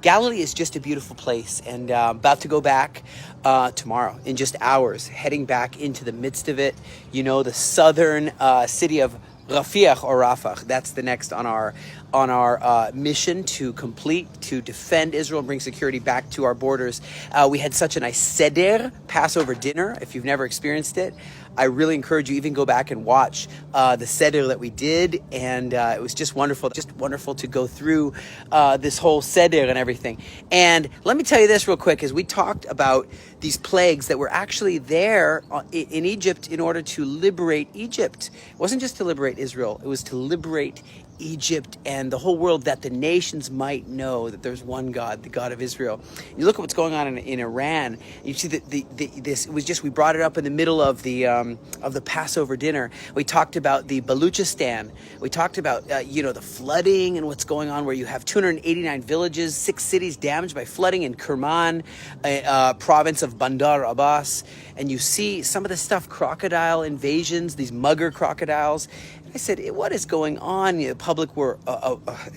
Galilee is just a beautiful place, and about to go back tomorrow in just hours, heading back into the midst of it. You know, the southern city of Rafiach or Rafah. That's the next on our mission to defend Israel and bring security back to our borders. We had such a nice Seder, Passover dinner. If you've never experienced it, I really encourage you even go back and watch the Seder that we did, and it was just wonderful to go through this whole Seder and everything. And let me tell you this real quick, as we talked about these plagues that were actually there in Egypt in order to liberate Egypt. It wasn't just to liberate Israel, it was to liberate Egypt and the whole world, that the nations might know that there's one God, the God of Israel. You look at what's going on in Iran. You see that this was just, we brought it up in the middle of the Passover dinner. We talked about the Baluchistan. We talked about the flooding and what's going on, where you have 289 villages, 6 cities damaged by flooding in Kerman, province of Bandar Abbas. And you see some of the stuff, crocodile invasions, these mugger crocodiles. I said, what is going on? The public were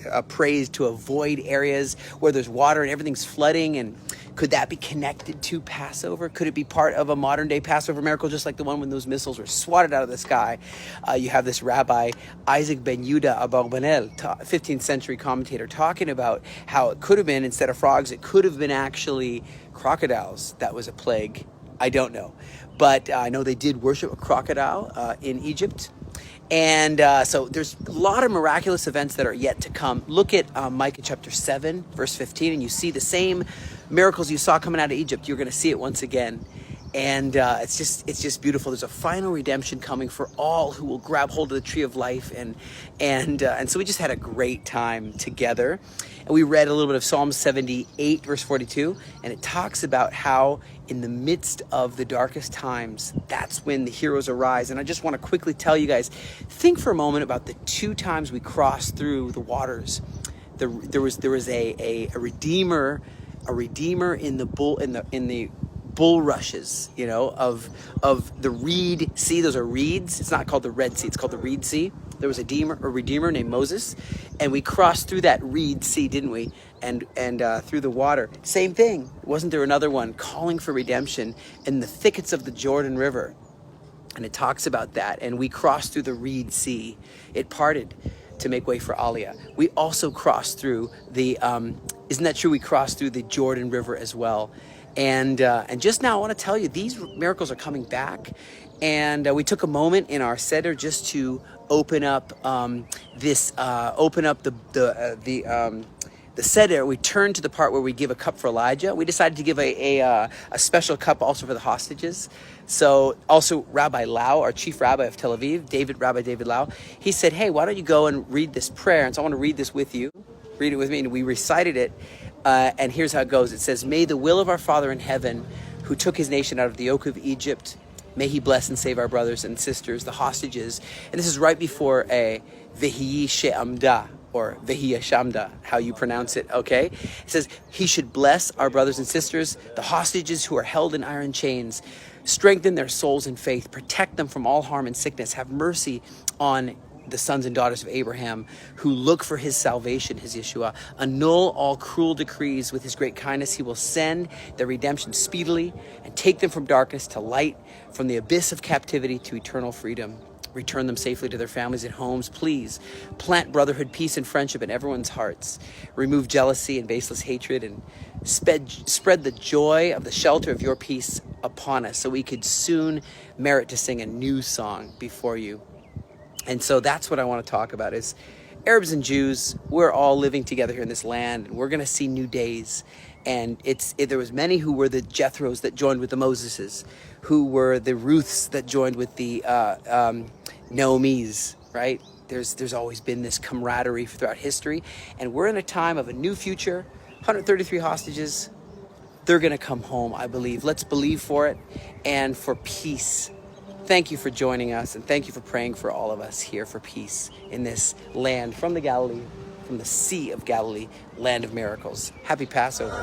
appraised to avoid areas where there's water and everything's flooding. And could that be connected to Passover? Could it be part of a modern day Passover miracle, just like the one when those missiles were swatted out of the sky? You have this Rabbi Isaac ben Yehuda Abarbanel, 15th century commentator, talking about how it could have been, instead of frogs, it could have been actually crocodiles. That was a plague. I don't know. But I know they did worship a crocodile in Egypt. And so there's a lot of miraculous events that are yet to come. Look at Micah chapter 7, verse 15, and you see the same miracles you saw coming out of Egypt. You're going to see it once again. And it's just beautiful. There's a final redemption coming for all who will grab hold of the tree of life. And so we just had a great time together. And we read a little bit of Psalm 78, verse 42. And it talks about how in the midst of the darkest times, that's when the heroes arise. And I just want to quickly tell you guys, think for a moment about the 2 times we crossed through the waters. There was a redeemer in the bulrushes, of the Reed Sea. Those are reeds. It's not called the Red Sea. It's called the Reed Sea. There was a redeemer named Moses, and we crossed through that Reed Sea, didn't we? And through the water. Same thing. Wasn't there another one calling for redemption in the thickets of the Jordan River? And it talks about that. And we crossed through the Reed Sea. It parted to make way for Aliyah. We also crossed through the, isn't that true? We crossed through the Jordan River as well. And just now I want to tell you, these miracles are coming back. And we took a moment in our Seder just to open up the Seder. We turned to the part where we give a cup for Elijah. We decided to give a special cup also for the hostages. So also Rabbi Lau, our chief rabbi of Tel Aviv, Rabbi David Lau, he said, hey, why don't you go and read this prayer? And so I want to read this with you. Read it with me. And we recited it. And here's how it goes. It says, may the will of our Father in heaven, who took his nation out of the yoke of Egypt, may he bless and save our brothers and sisters, the hostages. And this is right before a Vehi She'amda, or Vehi Shamda, how you pronounce it, okay? It says, he should bless our brothers and sisters, the hostages who are held in iron chains, strengthen their souls in faith, protect them from all harm and sickness, have mercy on the sons and daughters of Abraham who look for his salvation, his Yeshua. Annul all cruel decrees. With his great kindness, he will send their redemption speedily and take them from darkness to light, from the abyss of captivity to eternal freedom. Return them safely to their families and homes. Please plant brotherhood, peace, and friendship in everyone's hearts. Remove jealousy and baseless hatred, and spread the joy of the shelter of your peace upon us, so we could soon merit to sing a new song before you. And so that's what I want to talk about, is Arabs and Jews, we're all living together here in this land, and we're going to see new days. And there was many who were the Jethros that joined with the Moseses, who were the Ruths that joined with the Naomis, right? There's always been this camaraderie throughout history. And we're in a time of a new future. 133 hostages, they're going to come home, I believe. Let's believe for it and for peace. Thank you for joining us, and thank you for praying for all of us here for peace in this land from the Galilee, from the Sea of Galilee, land of miracles. Happy Passover.